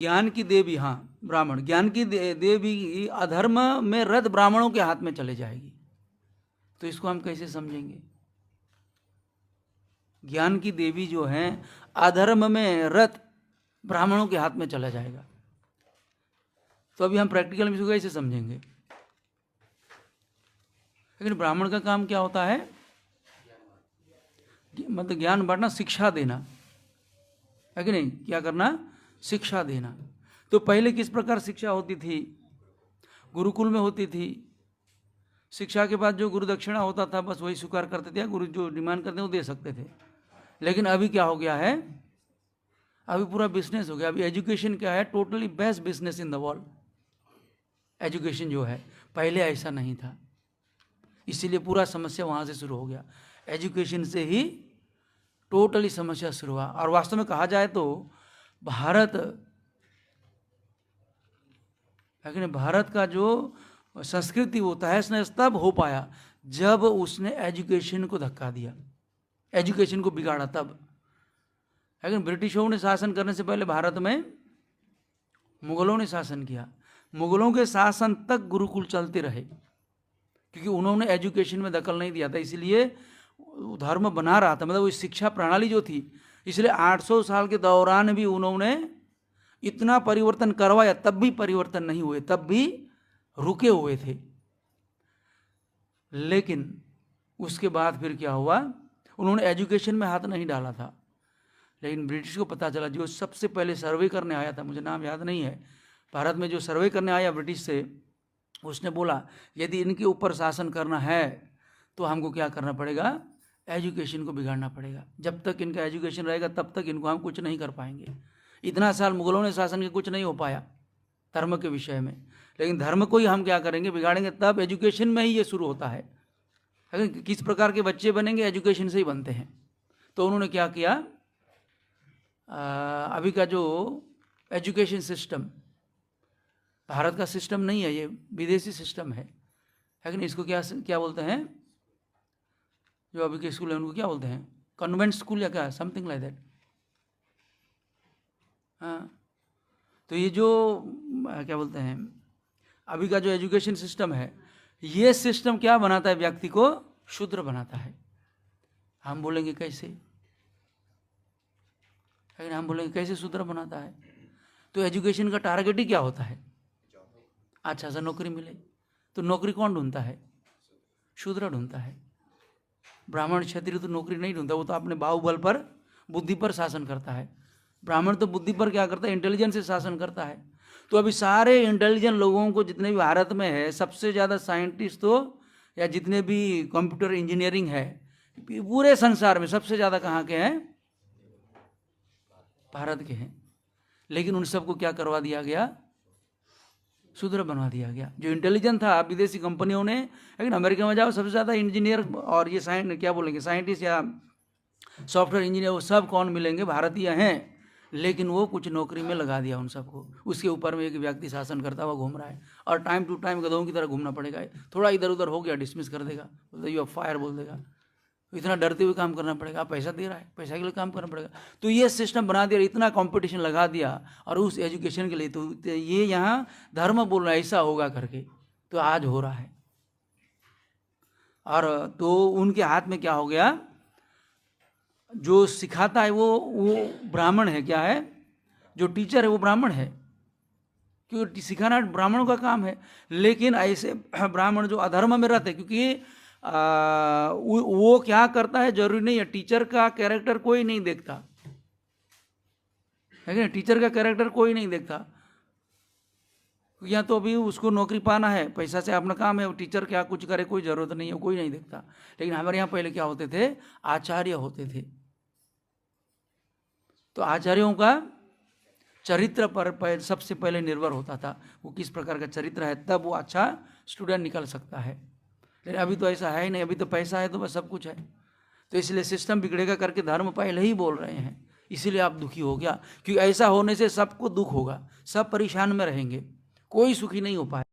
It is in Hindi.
ज्ञान की देवी, हाँ ब्राह्मण, ज्ञान की देवी अधर्म में रत ब्राह्मणों के हाथ में चले जाएगी। तो इसको हम कैसे समझेंगे? ज्ञान की देवी जो है अधर्म में रत ब्राह्मणों के हाथ में चला जाएगा। तो अभी हम प्रैक्टिकल में इसको कैसे समझेंगे? लेकिन ब्राह्मण का काम क्या होता है? मतलब ज्ञान बांटना, शिक्षा देना है कि नहीं? क्या करना? शिक्षा देना। तो पहले किस प्रकार शिक्षा होती थी? गुरुकुल में होती थी। शिक्षा के बाद जो गुरु दक्षिणा होता था बस वही स्वीकार करते थे, गुरु जो डिमांड करते वो दे सकते थे। लेकिन अभी क्या हो गया है? अभी पूरा बिजनेस हो गया। अभी एजुकेशन क्या है? Totally best business in the world. Education जो है, पहले ऐसा नहीं था, इसीलिए पूरा समस्या वहाँ से शुरू हो गया। एजुकेशन से ही टोटली समस्या शुरू हुआ। और वास्तव में कहा जाए तो भारत भारत का जो संस्कृति वो तहस नहस तब हो पाया जब उसने एजुकेशन को धक्का दिया, एजुकेशन को बिगाड़ा तब। लेकिन ब्रिटिशों ने शासन करने से पहले भारत में मुगलों ने शासन किया। मुगलों के शासन तक गुरुकुल चलते रहे क्योंकि उन्होंने एजुकेशन में दखल नहीं दिया था, इसलिए धर्म बना रहा था। मतलब वो शिक्षा प्रणाली जो थी, इसलिए 800 साल के दौरान भी उन्होंने इतना परिवर्तन करवाया, तब भी परिवर्तन नहीं हुए, तब भी रुके हुए थे। लेकिन उसके बाद फिर क्या हुआ? उन्होंने एजुकेशन में हाथ नहीं डाला था। लेकिन ब्रिटिश को पता चला, जो सबसे पहले सर्वे करने आया था, मुझे नाम याद नहीं है, भारत में जो सर्वे करने आया ब्रिटिश से, उसने बोला यदि इनके ऊपर शासन करना है तो हमको क्या करना पड़ेगा? एजुकेशन को बिगाड़ना पड़ेगा। जब तक इनका एजुकेशन रहेगा तब तक इनको हम कुछ नहीं कर पाएंगे। इतना साल मुगलों ने शासन के कुछ नहीं हो पाया धर्म के विषय में, लेकिन धर्म को ही हम क्या करेंगे? बिगाड़ेंगे। तब एजुकेशन में ही ये शुरू होता है। अगर किस प्रकार के बच्चे बनेंगे? एजुकेशन से ही बनते हैं। तो उन्होंने क्या किया? अभी का जो एजुकेशन सिस्टम, भारत का सिस्टम नहीं है, ये विदेशी सिस्टम है। लेकिन इसको क्या बोलते हैं? जो अभी के स्कूल है उनको क्या बोलते हैं? कॉन्वेंट स्कूल या क्या, समथिंग लाइक दैट। हाँ, तो ये जो क्या बोलते हैं अभी का जो एजुकेशन सिस्टम है, ये सिस्टम क्या बनाता है? व्यक्ति को शूद्र बनाता है। हम बोलेंगे कैसे? लेकिन हम बोलेंगे कैसे शूद्र बनाता है? तो एजुकेशन का टारगेट ही क्या होता है? अच्छा सा नौकरी मिले। तो नौकरी कौन ढूंढता है? शूद्र ढूंढता है। ब्राह्मण क्षत्रिय तो नौकरी नहीं ढूंढता, वो तो अपने बाहुबल पर, बुद्धि पर शासन करता है। ब्राह्मण तो बुद्धि पर क्या करता है? इंटेलिजेंस से शासन करता है। तो अभी सारे इंटेलिजेंट लोगों को जितने भी भारत में है, सबसे ज़्यादा साइंटिस्ट तो, या जितने भी कंप्यूटर इंजीनियरिंग है पूरे संसार में सबसे ज़्यादा कहाँ के हैं? भारत के हैं। लेकिन उन सबको क्या करवा दिया गया? शूद्र बनवा दिया गया। जो इंटेलिजेंट था विदेशी कंपनियों ने, लेकिन अमेरिका में जाओ सबसे ज़्यादा इंजीनियर और ये क्या बोलेंगे, साइंटिस्ट या सॉफ्टवेयर इंजीनियर, वो सब कौन मिलेंगे? भारतीय हैं। लेकिन वो कुछ नौकरी में लगा दिया उन सबको। उसके ऊपर में एक व्यक्ति शासन करता हुआ घूम रहा है, और टाइम टू टाइम गधों की तरह घूमना पड़ेगा। थोड़ा इधर उधर हो गया डिसमिस कर देगा, बोलते यू आर फायर बोल देगा। इतना डरते हुए काम करना पड़ेगा, आप पैसा दे रहा है, पैसा के लिए काम करना पड़ेगा। तो ये सिस्टम बना दिया, इतना कंपटीशन लगा दिया, और उस एजुकेशन के लिए। तो ये यहाँ धर्म बोल रहा है ऐसा होगा करके, तो आज हो रहा है। और तो उनके हाथ में क्या हो गया? जो सिखाता है वो ब्राह्मण है। क्या है? जो टीचर है वो ब्राह्मण है, क्योंकि सिखाना ब्राह्मणों का काम है। लेकिन ऐसे ब्राह्मण जो अधर्म में रहते, क्योंकि वो क्या करता है जरूरी नहीं है। टीचर का कैरेक्टर कोई नहीं देखता है, टीचर का कैरेक्टर कोई नहीं देखता। या तो अभी उसको नौकरी पाना है, पैसा से अपना काम है, टीचर क्या कुछ करे कोई जरूरत नहीं है, कोई नहीं देखता। लेकिन हमारे यहाँ पहले क्या होते थे? आचार्य होते थे। तो आचार्यों का चरित्र पर सबसे पहले निर्भर होता था, वो किस प्रकार का चरित्र है, तब वो अच्छा स्टूडेंट निकल सकता है। लेकिन अभी तो ऐसा है ही नहीं, अभी तो पैसा है तो बस सब कुछ है। तो इसलिए सिस्टम बिगड़ेगा करके धर्म पहले ही बोल रहे हैं। इसीलिए आप दुखी हो गया, क्योंकि ऐसा होने से सबको दुख होगा, सब परेशान में रहेंगे, कोई सुखी नहीं हो पाए।